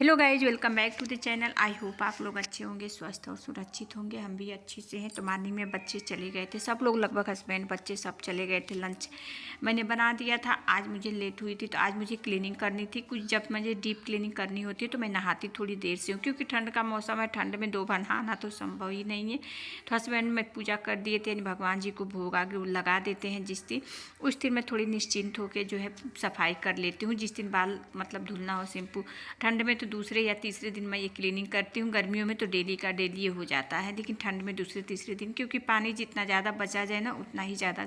Hello guys, welcome back to the channel. I hope आप लोग अच्छे होंगे, स्वस्थ और सुरक्षित होंगे। हम भी अच्छे से हैं। तो मॉर्निंग में बच्चे चले गए थे, सब लोग लगभग हस्बैंड बच्चे सब चले गए थे। लंच मैंने बना दिया था। आज मुझे लेट हुई थी तो आज मुझे क्लीनिंग करनी थी कुछ। जब मुझे डीप क्लीनिंग करनी होती है तो मैं नहाती थोड़ी देर से हूँ, क्योंकि ठंड का मौसम है। ठंड में 2 बार नहाना तो संभव ही नहीं है। तो हस्बैंड में पूजा कर दिए थे, भगवान जी को भोग आगे लगा देते हैं जिस दिन, उस दिन मैं थोड़ी निश्चिंत होकर जो है सफाई कर लेती हूँ। जिस दिन बाल मतलब धुलना हो शैम्पू। ठंड में तो दूसरे या तीसरे दिन मैं ये क्लीनिंग करती हूँ। गर्मियों में तो डेली का डेली ये हो जाता है, लेकिन ठंड में दूसरे तीसरे दिन, क्योंकि पानी जितना ज़्यादा बचा जाए ना उतना ही ज़्यादा।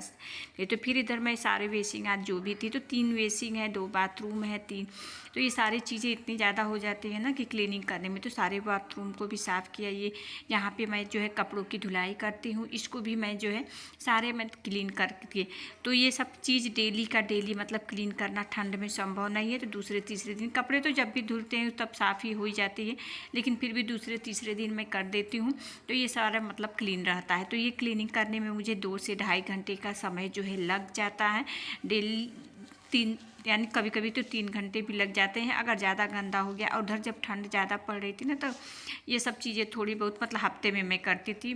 ये तो फिर इधर मैं सारे वेसिंग आज जो भी थी, तो 3 वेसिंग है, 2 बाथरूम है, 3, तो ये सारी चीज़ें इतनी ज़्यादा हो जाती है ना कि क्लीनिंग करने में। तो सारे बाथरूम को भी साफ़ किया। ये यहाँ पे मैं जो है कपड़ों की धुलाई करती हूँ, इसको भी मैं जो है सारे मैं क्लीन करके, तो ये सब चीज़ डेली का डेली मतलब क्लीन करना ठंड में संभव नहीं है। तो दूसरे तीसरे दिन कपड़े तो जब भी धुलते हैं तब साफ़ ही हो ही जाती है, लेकिन फिर भी दूसरे तीसरे दिन मैं कर देती हूँ। तो ये सारा मतलब क्लीन रहता है। तो ये क्लीनिंग करने में मुझे 2 से ढाई घंटे का समय जो है लग जाता है डेली। 3 यानी कभी कभी तो 3 घंटे भी लग जाते हैं अगर ज़्यादा गंदा हो गया। और उधर जब ठंड ज़्यादा पड़ रही थी ना, तो ये सब चीज़ें थोड़ी बहुत मतलब हफ्ते में मैं करती थी,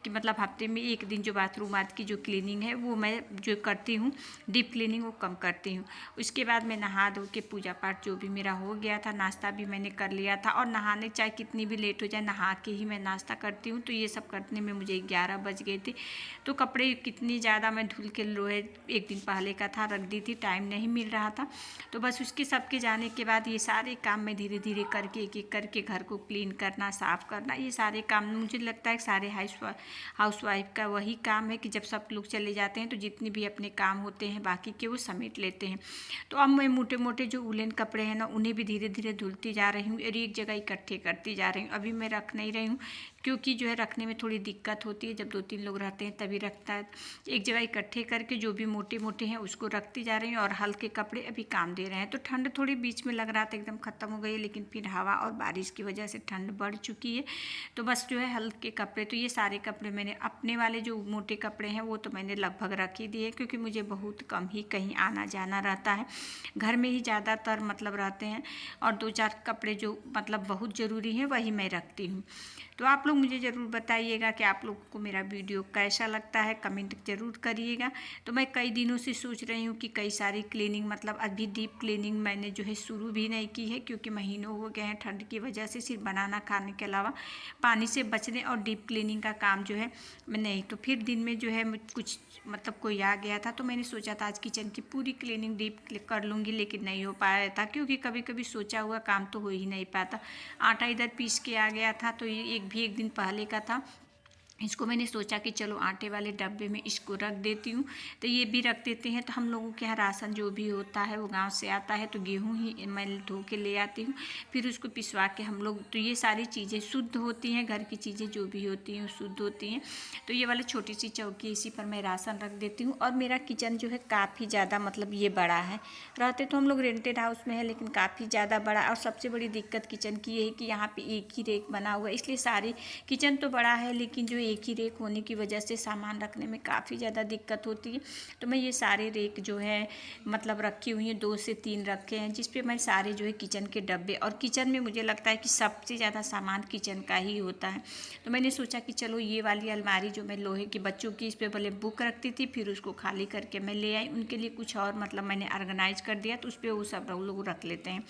कि मतलब हफ्ते में एक दिन जो बाथरूम आदि की जो क्लीनिंग है वो मैं जो करती हूँ, डीप क्लीनिंग वो कम करती हूँ। उसके बाद मैं नहा धो के पूजा पाठ जो भी मेरा हो गया था, नाश्ता भी मैंने कर लिया था। और नहाने चाहे कितनी भी लेट हो जाए, नहा के ही मैं नाश्ता करती हूँ। तो ये सब करने में मुझे 11 बज गए थे। तो कपड़े कितनी ज़्यादा मैं धुल के लोहे एक दिन पहले का था रख दी थी, टाइम नहीं मिल रहा था। तो बस उसके सबके जाने के बाद ये सारे काम मैं धीरे धीरे करके एक एक करके घर को क्लीन करना, साफ़ करना, ये सारे काम मुझे लगता है सारे हाउसवाइफ का वही काम है, कि जब सब लोग चले जाते हैं तो जितने भी अपने काम होते हैं बाकी के वो समेट लेते हैं। तो अब मैं मोटे मोटे जो उलन कपड़े हैं ना उन्हें भी धीरे धीरे धुलती जा रही हूँ और एक जगह इकट्ठे करती जा रही हूँ। अभी मैं रख नहीं रही हूँ, क्योंकि जो है रखने में थोड़ी दिक्कत होती है। जब 2-3 लोग रहते हैं तभी रखता है। एक जगह इकट्ठे करके जो भी मोटे मोटे हैं उसको रखती जा रही हूँ, और हल्के कपड़े अभी काम दे रहे हैं। तो ठंड थोड़ी बीच में लग रहा था एकदम ख़त्म हो गई, लेकिन फिर हवा और बारिश की वजह से ठंड बढ़ चुकी है। तो बस जो है हल्के कपड़े, तो ये सारे कपड़े मैंने अपने वाले जो मोटे कपड़े हैं वो तो मैंने लगभग रख ही दिए, क्योंकि मुझे बहुत कम ही कहीं आना जाना रहता है। घर में ही ज़्यादातर मतलब रहते हैं, और 2-4 कपड़े जो मतलब बहुत ज़रूरी हैं वही मैं रखती हूँ। तो आप लोग मुझे ज़रूर बताइएगा कि आप लोगों को मेरा वीडियो कैसा लगता है, कमेंट ज़रूर करिएगा। तो मैं कई दिनों से सोच रही हूँ कि कई सारी क्लीनिंग मतलब अभी डीप क्लीनिंग मैंने जो है शुरू भी नहीं की है, क्योंकि महीनों हो गए हैं ठंड की वजह से सिर्फ बनाना खाने के अलावा पानी से बचने और डीप क्लीनिंग का काम जो है मैं नहीं। तो फिर दिन में जो है कुछ मतलब कोई आ गया था, तो मैंने सोचा था आज किचन की पूरी क्लीनिंग डीप कर लूँगी, लेकिन नहीं हो पाया था, क्योंकि कभी कभी सोचा हुआ काम तो हो ही नहीं पाता। आटा इधर पीस के आ गया था, तो ये एक दिन पहले का था। इसको मैंने सोचा कि चलो आटे वाले डब्बे में इसको रख देती हूँ। तो ये भी रख देते हैं। तो हम लोगों के यहाँ राशन जो भी होता है वो गांव से आता है, तो गेहूँ ही मैं धो के ले आती हूँ, फिर उसको पिसवा के हम लोग, तो ये सारी चीज़ें शुद्ध होती हैं। घर की चीज़ें जो भी होती हैं वो शुद्ध होती हैं। तो ये वाली छोटी सी चौकी, इसी पर मैं राशन रख देती हूँ। और मेरा किचन जो है काफ़ी ज़्यादा मतलब ये बड़ा है। रहते तो हम लोग रेंटेड हाउस में है, लेकिन काफ़ी ज़्यादा बड़ा। और सबसे बड़ी दिक्कत किचन की ये है कि यहाँ पे एक ही रेक बना हुआ है, इसलिए सारी किचन तो बड़ा है, लेकिन जो एक ही रेक होने की वजह से सामान रखने में काफ़ी ज़्यादा दिक्कत होती है। तो मैं ये सारे रेक जो है मतलब रखी हुई हैं, 2 से 3 रखे हैं, जिस पे मैं सारे जो है किचन के डब्बे, और किचन में मुझे लगता है कि सबसे ज़्यादा सामान किचन का ही होता है। तो मैंने सोचा कि चलो ये वाली अलमारी जो मैं लोहे की बच्चों की, इस पर पहले बुक रखती थी, फिर उसको खाली करके मैं ले आई। उनके लिए कुछ और मतलब मैंने ऑर्गेनाइज कर दिया, तो उस पर वो सब लोग रख लेते हैं।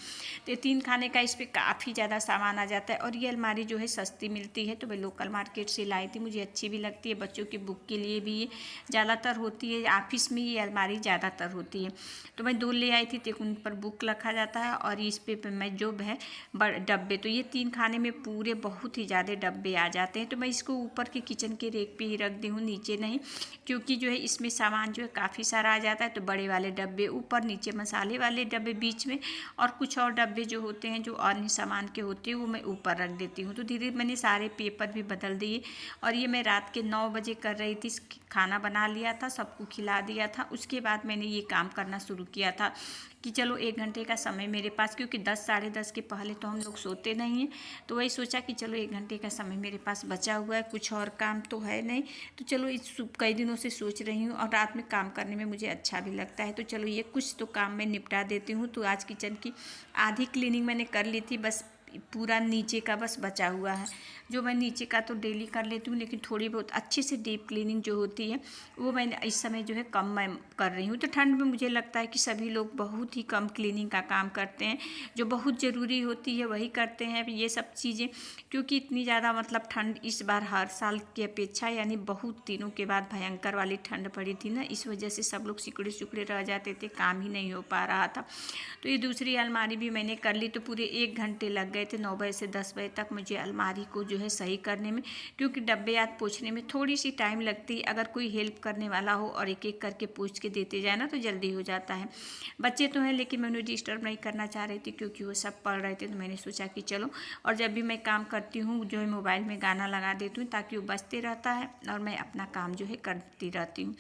तो 3 खाने का इस पर काफ़ी ज़्यादा सामान आ जाता है। और ये अलमारी जो है सस्ती मिलती है, तो मैं लोकल मार्केट से लाई थी, मुझे अच्छी भी लगती है। बच्चों की बुक के लिए भी ये ज़्यादातर होती है, ऑफिस में ये अलमारी ज़्यादातर होती है। तो मैं 2 ले आई थी, तो उन पर बुक रखा जाता है, और इस पे मैं जो है डब्बे, तो ये 3 खाने में पूरे बहुत ही ज़्यादा डब्बे आ जाते हैं। तो मैं इसको ऊपर के किचन के रेक पे ही रख दी हूँ, नीचे नहीं, क्योंकि जो है इसमें सामान जो है काफ़ी सारा आ जाता है। तो बड़े वाले डब्बे ऊपर, नीचे मसाले वाले डब्बे बीच में, और कुछ और डब्बे जो होते हैं जो अन्य सामान के होते हैं वो मैं ऊपर रख देती हूँ। तो धीरे मैंने सारे पेपर भी बदल दिए। और ये मैं रात के 9 बजे कर रही थी, खाना बना लिया था, सबको खिला दिया था, उसके बाद मैंने ये काम करना शुरू किया था, कि चलो 1 घंटे का समय मेरे पास, क्योंकि 10 साढ़े 10 के पहले तो हम लोग सोते नहीं हैं। तो वही सोचा कि चलो 1 घंटे का समय मेरे पास बचा हुआ है, कुछ और काम तो है नहीं, तो चलो कई दिनों से सोच रही हूँ और रात में काम करने में मुझे अच्छा भी लगता है, तो चलो ये कुछ तो काम मैं निपटा देती हूँ। तो आज किचन की आधी क्लीनिंग मैंने कर ली थी, बस पूरा नीचे का बस बचा हुआ है। जो मैं नीचे का तो डेली कर लेती हूँ, लेकिन थोड़ी बहुत अच्छे से डीप क्लीनिंग जो होती है वो मैं इस समय जो है कम मैं कर रही हूँ। तो ठंड में मुझे लगता है कि सभी लोग बहुत ही कम क्लीनिंग का काम करते हैं, जो बहुत ज़रूरी होती है वही करते हैं ये सब चीज़ें, क्योंकि इतनी ज़्यादा मतलब ठंड इस बार हर साल की अपेक्षा यानी बहुत दिनों के बाद भयंकर वाली ठंड पड़ी थी ना, इस वजह से सब लोग सिकुड़े सिकुड़े रह जाते थे, काम ही नहीं हो पा रहा था। तो ये दूसरी अलमारी भी मैंने कर ली, तो पूरे 1 घंटे लग गए थे, 9 बजे से 10 बजे तक मुझे अलमारी को जो है सही करने में, क्योंकि डब्बे याद पोंछने में थोड़ी सी टाइम लगती है। अगर कोई हेल्प करने वाला हो और एक एक करके पोंछ के देते जाए ना तो जल्दी हो जाता है। बच्चे तो हैं लेकिन मैं उन्हें डिस्टर्ब नहीं करना चाह रही थी, क्योंकि वो सब पढ़ रहे थे, तो मैंने सोचा कि चलो। और जब भी मैं काम करती हूँ जो है मोबाइल में गाना लगा देती हूँ ताकि वो बजते रहता है और मैं अपना काम जो है करती रहती हूँ।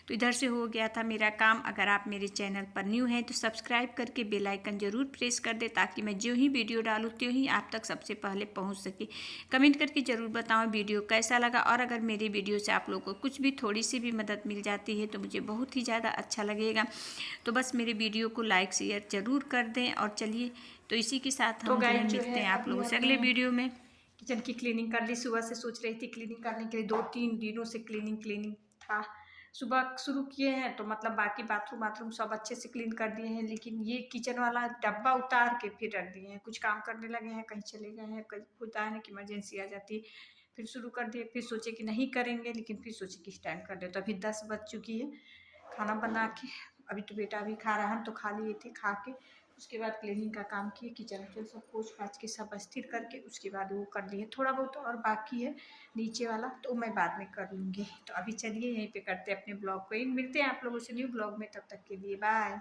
तो इधर से हो गया था मेरा काम। अगर आप मेरे चैनल पर न्यू हैं तो सब्सक्राइब करके बेल आइकन ज़रूर प्रेस कर दे, ताकि मैं जो ही वीडियो डालूँ त्यों ही आप तक सबसे पहले पहुंच सके। कमेंट करके ज़रूर बताओ वीडियो कैसा लगा, और अगर मेरी वीडियो से आप लोगों को कुछ भी थोड़ी सी भी मदद मिल जाती है तो मुझे बहुत ही ज़्यादा अच्छा लगेगा। तो बस मेरे वीडियो को लाइक शेयर ज़रूर कर दें। और चलिए, तो इसी के साथ हम जो है मिलते हैं आप लोगों से अगले वीडियो में। किचन की क्लीनिंग कर ली, सुबह से सोच रही थी क्लीनिंग करने के लिए, 2-3 दिनों से क्लीनिंग था। सुबह शुरू किए हैं तो मतलब बाकी बाथरूम सब अच्छे से क्लीन कर दिए हैं, लेकिन ये किचन वाला डब्बा उतार के फिर रख दिए हैं। कुछ काम करने लगे हैं, कहीं चले गए हैं, कहीं होता है ना कि इमरजेंसी आ जाती है, फिर शुरू कर दिए। फिर सोचे कि नहीं करेंगे, लेकिन फिर सोचे किस टाइम कर दे, तो अभी 10 बज चुकी है। खाना बना के अभी तो बेटा भी खा रहा है, हम तो खा लिए थे। खा के उसके बाद क्लीनिंग का काम किए, किचन उचन सब पोंछ पाछ के सब स्थिर करके उसके बाद वो कर लिए। थोड़ा बहुत और बाकी है नीचे वाला, तो मैं बाद में कर लूँगी। तो अभी चलिए यहीं पे करते हैं अपने ब्लॉग को, मिलते हैं आप लोगों से न्यू ब्लॉग में, तब तक के लिए बाय।